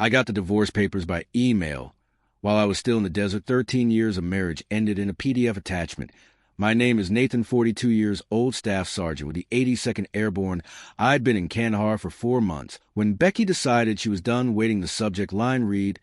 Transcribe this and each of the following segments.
I got the divorce papers by email. While I was still in the desert, 13 years of marriage ended in a PDF attachment. My name is Nathan, 42 years old, Staff Sergeant with the 82nd Airborne. I'd been in Kandahar for 4 months. When Becky decided she was done waiting, the subject line read,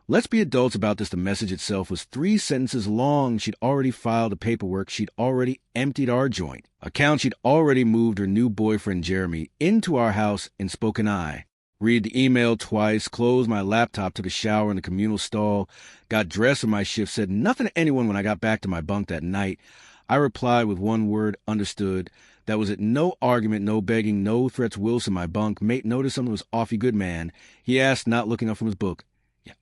"Let's be adults about this." The message itself was 3 sentences long. She'd already filed the paperwork. She'd already emptied our joint account. She'd already moved her new boyfriend, Jeremy, into our house and spoken I. Read the email twice, closed my laptop, took a shower in the communal stall, got dressed for my shift, said nothing to anyone when I got back to my bunk that night. I replied with one word, understood. That was it. No argument, no begging, no threats. Wilson, my bunk mate, noticed something was off. Good man. He asked, not looking up from his book.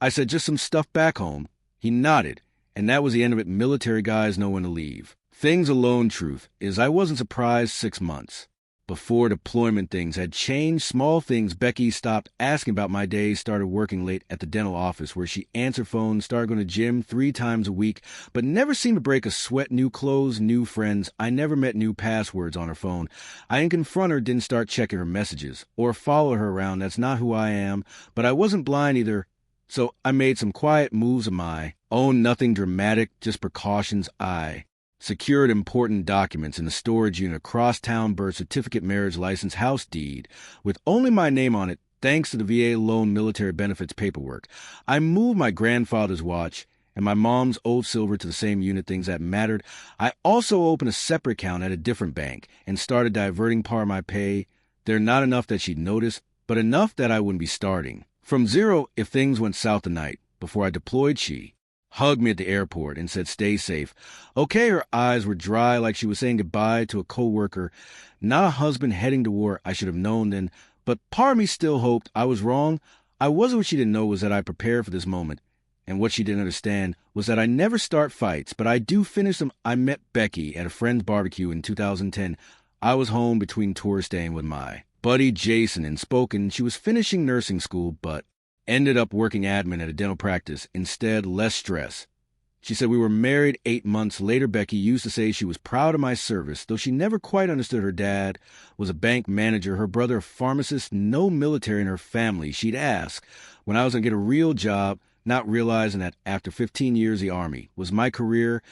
I said, just some stuff back home. He nodded, and that was the end of it. Military guys know when to leave. Things alone, truth is I wasn't surprised. 6 months before deployment, things had changed. Small things. Becky stopped asking about my days, started working late at the dental office where she answered phones, started going to gym 3 times a week, but never seemed to break a sweat. New clothes, new friends. I never met new passwords on her phone. I didn't confront her, didn't start checking her messages or follow her around. That's not who I am, but I wasn't blind either. So I made some quiet moves of my own, nothing dramatic, just precautions. I secured important documents in the storage unit, cross-town birth certificate, marriage license, house deed, with only my name on it, thanks to the VA loan military benefits paperwork. I moved my grandfather's watch and my mom's old silver to the same unit, things that mattered. I also opened a separate account at a different bank and started diverting part of my pay. There, not enough that she'd notice, but enough that I wouldn't be starting from zero if things went south tonight. Before I deployed, she hugged me at the airport and said, "Stay safe." Okay, her eyes were dry like she was saying goodbye to a co-worker, not a husband heading to war. I should have known then, but part of me still hoped. I was wrong. I wasn't. What she didn't know was that I prepared for this moment, and what she didn't understand was that I never start fights, but I do finish them. I met Becky at a friend's barbecue in 2010. I was home between tours, staying with my buddy Jason in Spokane. She was finishing nursing school, but ended up working admin at a dental practice. Instead, less stress. She said we were married 8 months later. Becky used to say she was proud of my service, though she never quite understood. Her dad was a bank manager, her brother a pharmacist, no military in her family. She'd ask when I was going to get a real job, not realizing that after 15 years, the Army was my career,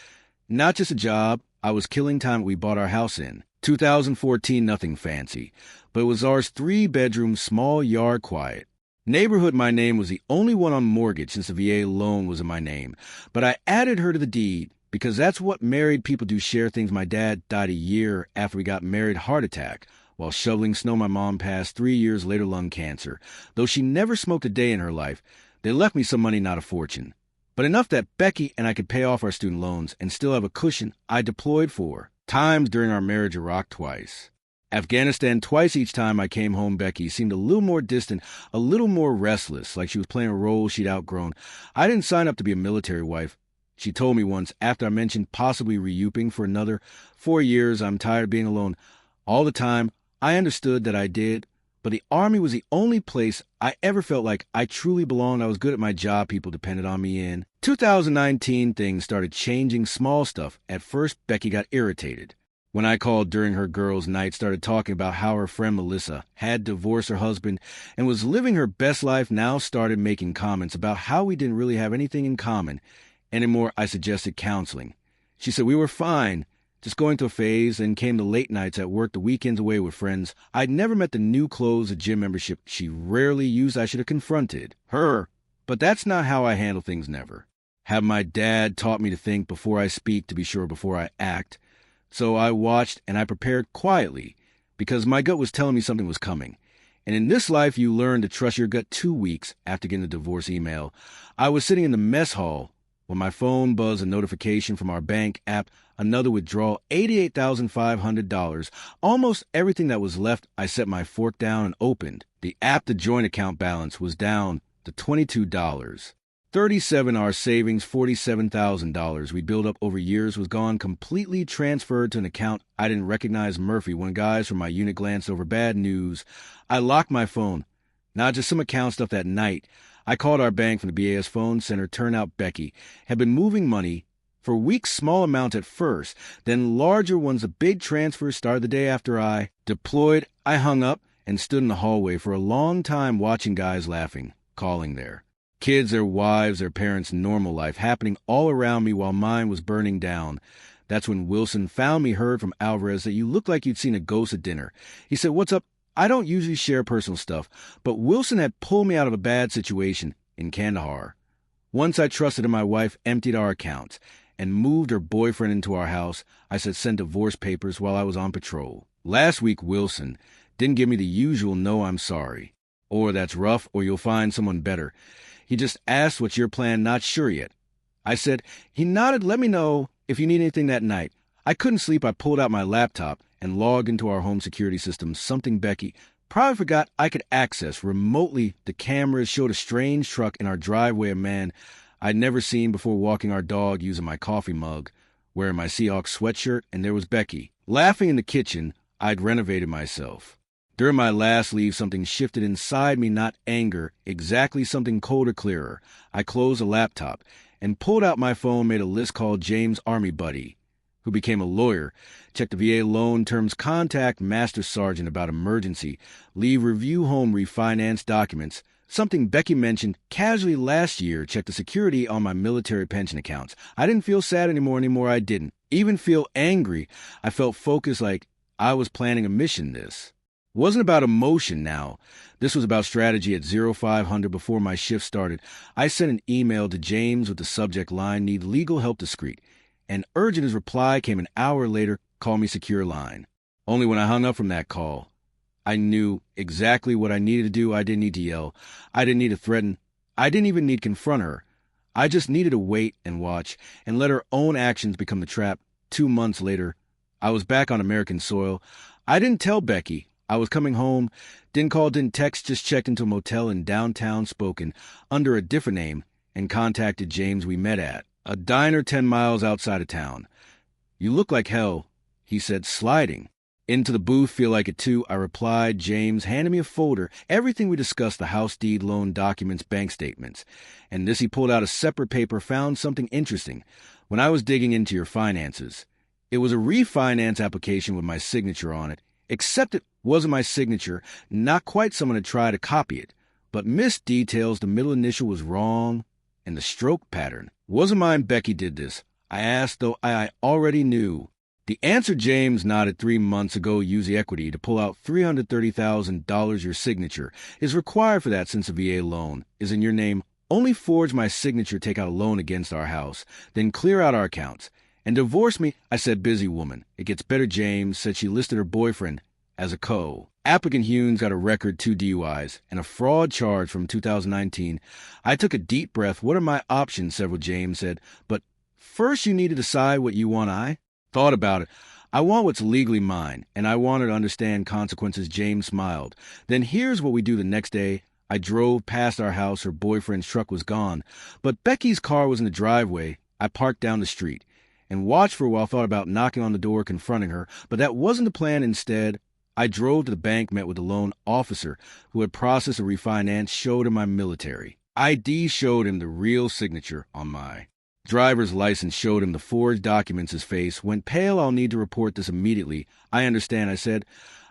not just a job. I was killing time. We bought our house in 2014, nothing fancy, but it was ours, 3-bedroom, small yard, quiet neighborhood. My name was the only one on mortgage since the VA loan was in my name, but I added her to the deed because that's what married people do, share things. My dad died a year after we got married, heart attack, while shoveling snow. My mom passed 3 years later, lung cancer. Though she never smoked a day in her life, they left me some money, not a fortune, but enough that Becky and I could pay off our student loans and still have a cushion. I deployed 4 times during our marriage, Iraq twice, Afghanistan twice. Each time I came home, Becky seemed a little more distant, a little more restless, like she was playing a role she'd outgrown. I didn't sign up to be a military wife. She told me once, after I mentioned possibly reuping for another 4 years, "I'm tired of being alone." All the time, I understood that I did, but the Army was the only place I ever felt like I truly belonged. I was good at my job. People depended on me. In 2019, things started changing, small stuff. At first, Becky got irritated when I called during her girls' night, started talking about how her friend Melissa had divorced her husband and was living her best life. Now started making comments about how we didn't really have anything in common anymore. I suggested counseling. She said we were fine, just going through a phase. Then came the late nights at work, the weekends away with friends. I'd never met the new clothes, the gym membership she rarely used. I should have confronted her, but that's not how I handle things. Never have. My dad taught me to think before I speak, to be sure before I act. So I watched and I prepared quietly because my gut was telling me something was coming. And in this life, you learn to trust your gut. 2 weeks after getting the divorce email, I was sitting in the mess hall when my phone buzzed, a notification from our bank app, another withdrawal, $88,500, almost everything that was left. I set my fork down and opened the app. The joint account balance was down to $22. 37, our savings, $47,000 we built up over years, was gone, completely transferred to an account I didn't recognize. Murphy, when guys from my unit glanced over. Bad news. I locked my phone. Not just some account stuff. That night, I called our bank from the BAS phone center. Turned out Becky had been moving money for weeks, small amounts at first, then larger ones. A big transfer started the day after I deployed. I hung up and stood in the hallway for a long time watching guys laughing calling there. Kids, their wives, their parents' normal life happening all around me while mine was burning down. That's when Wilson found me, heard from Alvarez that you looked like you'd seen a ghost at dinner. He said, "What's up?" I don't usually share personal stuff, but Wilson had pulled me out of a bad situation in Kandahar. Once I trusted in my wife, emptied our accounts, and moved her boyfriend into our house, I said send divorce papers while I was on patrol. Last week, Wilson didn't give me the usual "no, I'm sorry," or "that's rough," or "you'll find someone better." He just asked, "What's your plan? Not sure yet." I said. He nodded, "Let me know if you need anything that night." I couldn't sleep. I pulled out my laptop and logged into our home security system, something Becky probably forgot I could access remotely. The cameras showed a strange truck in our driveway, a man I'd never seen before walking our dog using my coffee mug, wearing my Seahawks sweatshirt, and there was Becky. Laughing in the kitchen, I'd renovated myself. During my last leave, something shifted inside me, not anger, exactly something colder, clearer. I closed the laptop and pulled out my phone, made a list called James Army Buddy, who became a lawyer, checked the VA loan terms, contact Master Sergeant about emergency, leave, review home refinance documents, something Becky mentioned casually last year, checked the security on my military pension accounts. I didn't feel sad anymore, I didn't even feel angry. I felt focused, like I was planning a mission. This wasn't about emotion now. This was about strategy. At 0500 before my shift started, I sent an email to James with the subject line, "Need legal help discreet." And urgent his reply came an hour later, "Call me secure line." Only when I hung up from that call, I knew exactly what I needed to do. I didn't need to yell. I didn't need to threaten. I didn't even need to confront her. I just needed to wait and watch and let her own actions become the trap. 2 months later, I was back on American soil. I didn't tell Becky I was coming home, didn't call, didn't text, just checked into a motel in downtown Spokane under a different name and contacted James we met at a diner 10 miles outside of town. "You look like hell," he said, sliding into the booth. "Feel like it too," I replied. James handed me a folder, everything we discussed, the house deed, loan documents, bank statements. And this, he pulled out a separate paper, found something interesting. "When I was digging into your finances, it was a refinance application with my signature on it, except it wasn't my signature. Not quite. Someone had tried to copy it, but missed details. The middle initial was wrong, and the stroke pattern wasn't mine." "Becky did this?" I asked, though I already knew. The answer, James nodded. 3 months ago, use the equity to pull out $330,000. Your signature is required for that since the VA loan is in your name. Only forge my signature, take out a loan against our house, then clear out our accounts and divorce me. I said, "Busy woman." "It gets better." James said she listed her boyfriend as a applicant. Hune's got a record, 2 DUIs, and a fraud charge from 2019. I took a deep breath. "What are my options?" Several, James said. "But first you need to decide what you want." I thought about it. "I want what's legally mine, and I wanted to understand consequences." James smiled. "Then here's what we do." The next day, I drove past our house. Her boyfriend's truck was gone, but Becky's car was in the driveway. I parked down the street and watched for a while, thought about knocking on the door, confronting her, but that wasn't the plan. Instead, I drove to the bank, met with the loan officer who had processed a refinance, showed him my military ID, showed him the real signature on my driver's license, showed him the forged documents. His face went pale. "I'll need to report this immediately." "I understand," I said.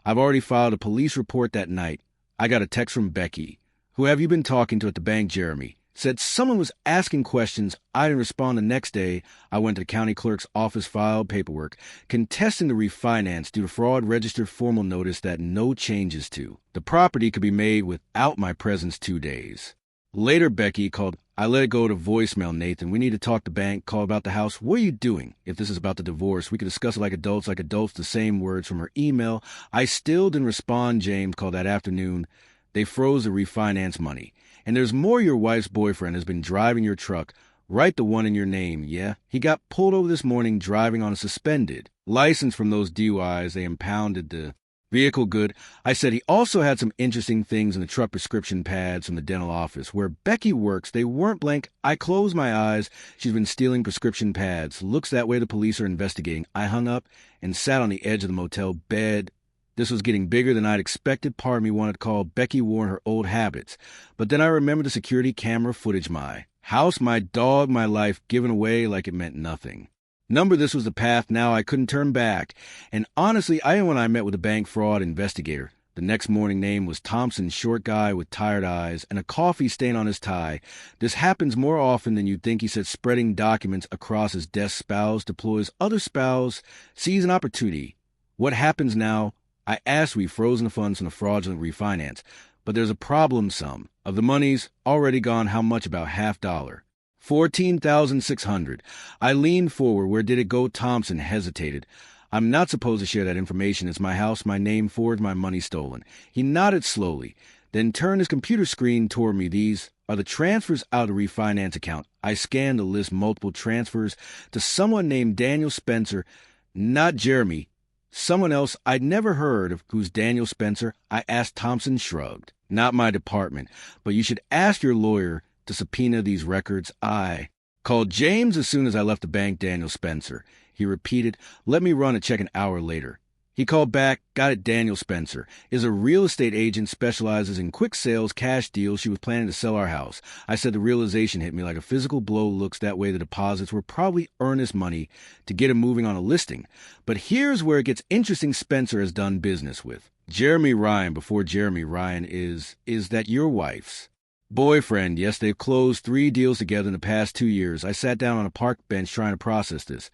"I've already filed a police report." That night, I got a text from Becky. "Who have you been talking to at the bank?" Jeremy said someone was asking questions. I didn't respond. The next day, I went to the county clerk's office, filed paperwork contesting the refinance due to fraud, registered formal notice that no changes to the property could be made without my presence. 2 days later, Becky called. I let it go to voicemail. "Nathan, we need to talk to bank. Call about the house." "What are you doing?" "If this is about the divorce, we could discuss it like adults." "Like adults," the same words from her email. I still didn't respond. James called that afternoon. "They froze the refinance money. And there's more. Your wife's boyfriend has been driving your truck, right, the one in your name." "Yeah, he got pulled over this morning driving on a suspended license from those DUIs. They impounded the vehicle." "Good." I said he also had some interesting things in the truck, prescription pads from the dental office where Becky works. They weren't blank. I closed my eyes. "She's been stealing prescription pads. Looks that way. The police are investigating." I hung up and sat on the edge of the motel bed. This was getting bigger than I'd expected. Part of me wanted to call Becky Warren her old habits. But then I remembered the security camera footage, my house, my dog, my life given away like it meant nothing. This was the path now. I couldn't turn back. And honestly, I didn't when I met with the bank fraud investigator. The next morning name was Thompson, short guy with tired eyes and a coffee stain on his tie. This happens more often than you'd think, he said, spreading documents across his desk. Spouse deploys, other spouse sees an opportunity. What happens now? I asked. We've frozen the funds from the fraudulent refinance. But there's a problem sum. Of the money's already gone, how much? About $50. $14,600. I leaned forward. Where did it go? Thompson hesitated. I'm not supposed to share that information. It's my house, my name, forward, my money stolen. He nodded slowly, then turned his computer screen toward me. These are the transfers out of the refinance account. I scanned the list, multiple transfers to someone named Daniel Spencer, not Jeremy. Someone else I'd never heard of. Who's Daniel Spencer? I asked. Thompson shrugged. Not my department, but you should ask your lawyer to subpoena these records. I called James as soon as I left the bank. Daniel Spencer. He repeated. Let me run a check an hour later. He called back. Got it. Daniel Spencer is a real estate agent, specializes in quick sales, cash deals. She was planning to sell our house. I said the realization hit me like a physical blow. Looks that way. The deposits were probably earnest money to get him moving on a listing. But here's where it gets interesting. Spencer has done business with Jeremy Ryan. Before Jeremy Ryan is that your wife's boyfriend? Yes, they've closed 3 deals together in the past 2 years. I sat down on a park bench trying to process this.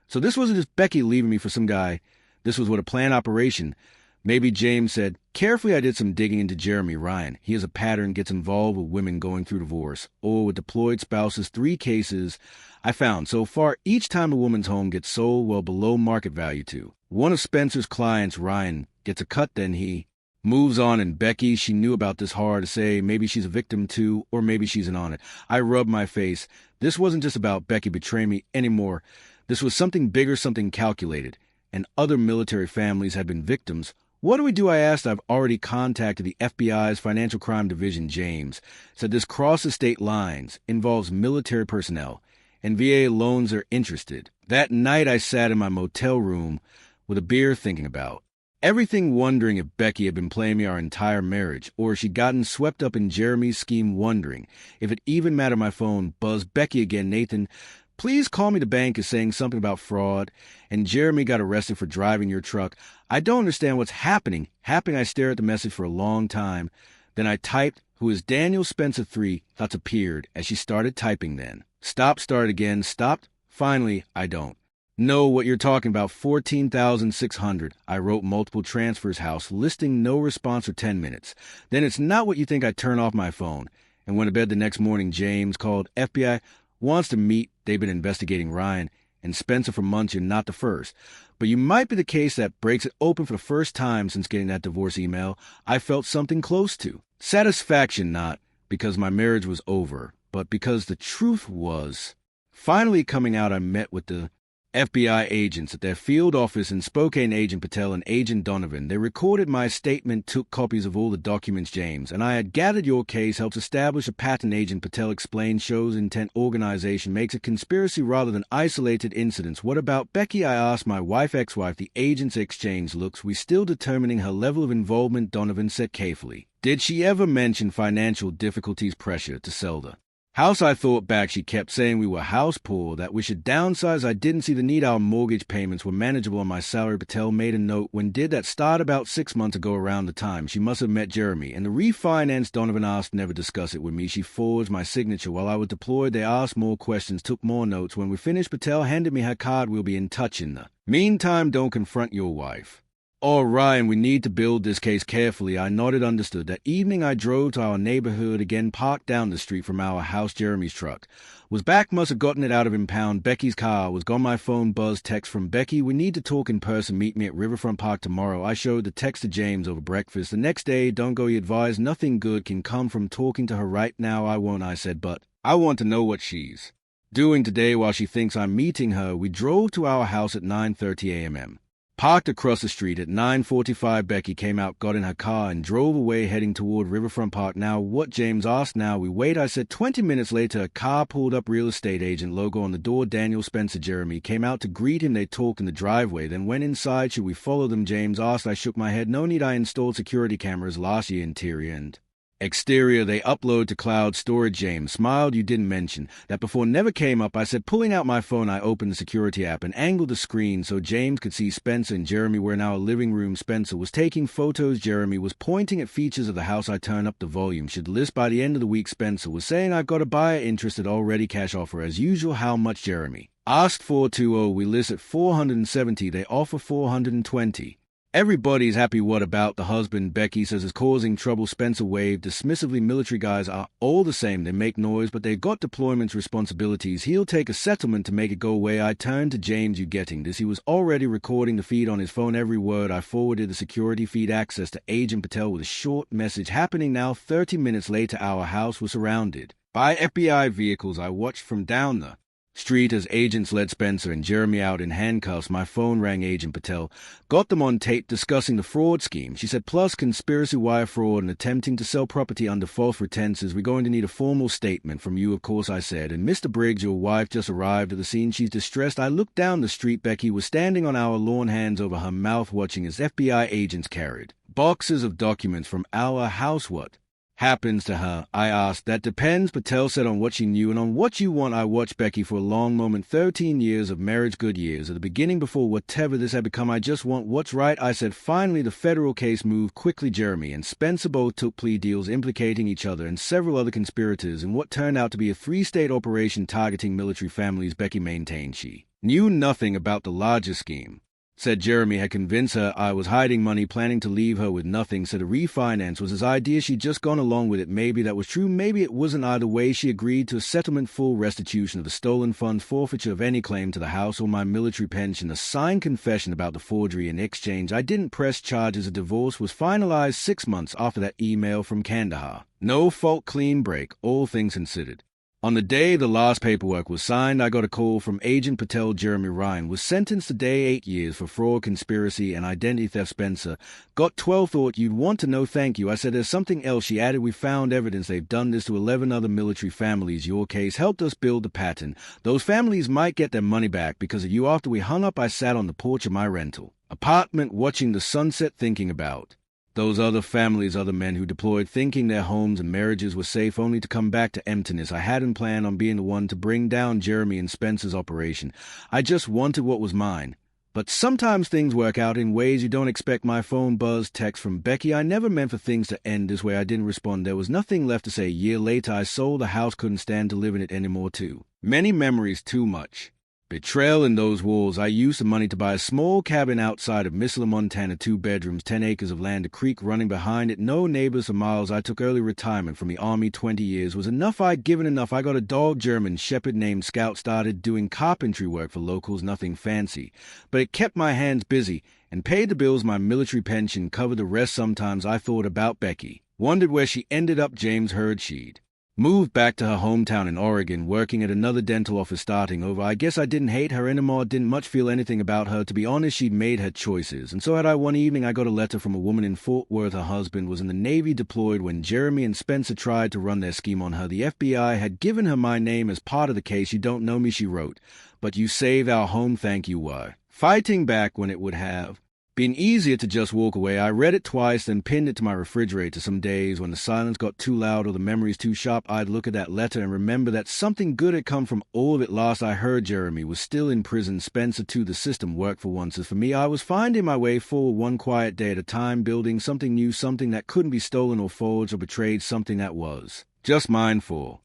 So this wasn't just Becky leaving me for some guy. This was what a planned operation. Maybe James said. Carefully, I did some digging into Jeremy Ryan. He has a pattern, gets involved with women going through divorce or with deployed spouses. 3 cases I found so far. Each time a woman's home gets sold well below market value to one of Spencer's clients, Ryan gets a cut, then he moves on. And Becky, she knew about this. Hard to say. Maybe she's a victim too, or maybe she's in on it. I rubbed my face. This wasn't just about Becky betraying me anymore. This was something bigger, something calculated. And other military families had been victims. What do we do? I asked. I've already contacted the FBI's Financial Crime Division. James said this crosses state lines, involves military personnel, and VA loans are interested. That night I sat in my motel room with a beer thinking about everything, wondering if Becky had been playing me our entire marriage, or she'd gotten swept up in Jeremy's scheme, wondering if it even mattered. My phone buzzed. Becky again. Nathan, please call me. The bank is saying something about fraud, and Jeremy got arrested for driving your truck. I don't understand what's happening. I stared at the message for a long time. Then I typed, who is Daniel Spencer 3. Thoughts appeared as she started typing. Then stopped, started again, stopped. Finally, I don't know what you're talking about. $14,600. I wrote multiple transfers, house listing, no response for 10 minutes. Then it's not what you think. I turn off my phone and went to bed. The next morning, James called. FBI wants to meet. They've been investigating Ryan and Spencer for months. You're not the first, but you might be the case that breaks it open for the first time since getting that divorce email. I felt something close to satisfaction, not because my marriage was over, but because the truth was finally coming out. I met with the FBI agents at their field office in Spokane, Agent Patel and Agent Donovan. They recorded my statement, took copies of all the documents, James, and I had gathered your case, helped establish a pattern. Agent Patel explained, shows intent, organization, makes a conspiracy rather than isolated incidents. What about Becky? I asked. My wife, ex-wife. The agents exchanged looks. We still determining her level of involvement, Donovan said carefully. Did she ever mention financial difficulties, pressure to sell the house? I thought back. She kept saying we were house poor, that we should downsize. I didn't see the need. Our mortgage payments were manageable on my salary. Patel made a note. When did that start? About 6 months ago, around the time she must have met Jeremy. And the refinance, Donovan asked. Never discuss it with me. She forged my signature while I was deployed. They asked more questions, took more notes. When we finished, Patel handed me her card. We'll be in touch in the meantime. Don't confront your wife. Oh, Ryan, we need to build this case carefully. I nodded, understood. That evening I drove to our neighborhood again, parked down the street from our house. Jeremy's truck was back, must have gotten it out of impound. Becky's car was gone. My phone buzzed. Text from Becky. We need to talk in person. Meet me at Riverfront Park tomorrow. I showed the text to James over breakfast. The next day, don't go, he advised. Nothing good can come from talking to her right now. I won't, I said, but I want to know what she's doing today while she thinks I'm meeting her. We drove to our house at 9:30 a.m. Parked across the street at 9:45. Becky came out, got in her car, and drove away, heading toward Riverfront Park. Now what? James asked. Now we wait, I said. 20 minutes later, a car pulled up, real estate agent logo on the door. Daniel Spencer. Jeremy came out to greet him. They talked in the driveway, then went inside. Should we follow them? James asked. I shook my head. No need. I installed security cameras last year, interior and Exterior, they upload to cloud storage. James smiled. You didn't mention. That before never came up. I said, pulling out my phone, I opened the security app and angled the screen so James could see Spencer and Jeremy were in our living room. Spencer was taking photos. Jeremy was pointing at features of the house. I turned up the volume. Should list by the end of the week. Spencer was saying, I've got a buyer interested already. Cash offer as usual. How much? Jeremy asked. 420. We list at 470. They offer 420. Everybody's happy. What about the husband? Becky says is causing trouble. Spencer waved dismissively. Military guys are all the same. They make noise, but they've got deployments responsibilities. He'll take a settlement to make it go away. I turned to James. You getting this? He was already recording the feed on his phone. Every word. I forwarded the security feed access to Agent Patel with a short message. Happening now. 30 minutes later, our house was surrounded by FBI vehicles. I watched from down the street as agents led Spencer and Jeremy out in handcuffs. My phone rang. Agent Patel got them on tape discussing the fraud scheme. She said, plus conspiracy, wire fraud, and attempting to sell property under false pretenses. We're going to need a formal statement from you, of course, I said. And Mr. Briggs, your wife just arrived at the scene. She's distressed. I looked down the street. Becky was standing on our lawn, hands over her mouth, watching as FBI agents carried boxes of documents from our house. What happens to her? I asked. That depends, Patel said, on what she knew and on what you want. I watched Becky for a long moment. 13 years of marriage, good years. At the beginning, before whatever this had become, I just want what's right, I said. Finally, the federal case moved quickly. Jeremy and Spencer both took plea deals implicating each other and several other conspirators in what turned out to be a 3-state operation targeting military families. Becky maintained she knew nothing about the larger scheme. Said Jeremy had convinced her I was hiding money, planning to leave her with nothing. Said a refinance was his idea. She'd just gone along with it. Maybe that was true. Maybe it wasn't. Either way, she agreed to a settlement, full restitution of the stolen funds, forfeiture of any claim to the house or my military pension, a signed confession about the forgery. In exchange, I didn't press charges. A divorce was finalized 6 months after that email from Kandahar. No fault, clean break, all things considered. On the day the last paperwork was signed, I got a call from Agent Patel. Jeremy Ryan was sentenced today 8 years for fraud, conspiracy, and identity theft. Spencer got 12. Thought you'd want to know. Thank you. I said, there's something else. She added, we found evidence they've done this to 11 other military families. Your case helped us build the pattern. Those families might get their money back because of you. After we hung up, I sat on the porch of my rental apartment watching the sunset, thinking about those other families, other men who deployed thinking their homes and marriages were safe, only to come back to emptiness. I hadn't planned on being the one to bring down Jeremy and Spencer's operation. I just wanted what was mine. But sometimes things work out in ways you don't expect. My phone buzzed. Text from Becky. I never meant for things to end this way. I didn't respond. There was nothing left to say. A year later, I sold the house. Couldn't stand to live in it anymore. Too many memories, too much betrayal in those walls. I used the money to buy a small cabin outside of Missoula, Montana, 2 bedrooms, 10 acres of land, a creek running behind it, no neighbors for miles. I took early retirement from the Army. 20 years was enough. I'd given enough. I got a dog, German Shepherd named Scout, started doing carpentry work for locals, nothing fancy, but it kept my hands busy and paid the bills. My military pension covered the rest. Sometimes I thought about Becky, wondered where she ended up. James heard she'd moved back to her hometown in Oregon, working at another dental office, starting over. I guess I didn't hate her anymore, didn't much feel anything about her. To be honest, she'd made her choices, and so had I. One evening, I got a letter from a woman in Fort Worth. Her husband was in the Navy, deployed when Jeremy and Spencer tried to run their scheme on her. The FBI had given her my name as part of the case. You don't know me, she wrote, but you saved our home. Thank you. Why? Fighting back when it would have been easier to just walk away. I read it twice, then pinned it to my refrigerator. Some days when the silence got too loud or the memories too sharp, I'd look at that letter and remember that something good had come from all of it. Last I heard, Jeremy was still in prison. Spencer, too. The system worked for once. As for me, I was finding my way forward one quiet day at a time, building something new, something that couldn't be stolen or forged or betrayed, something that was just mine for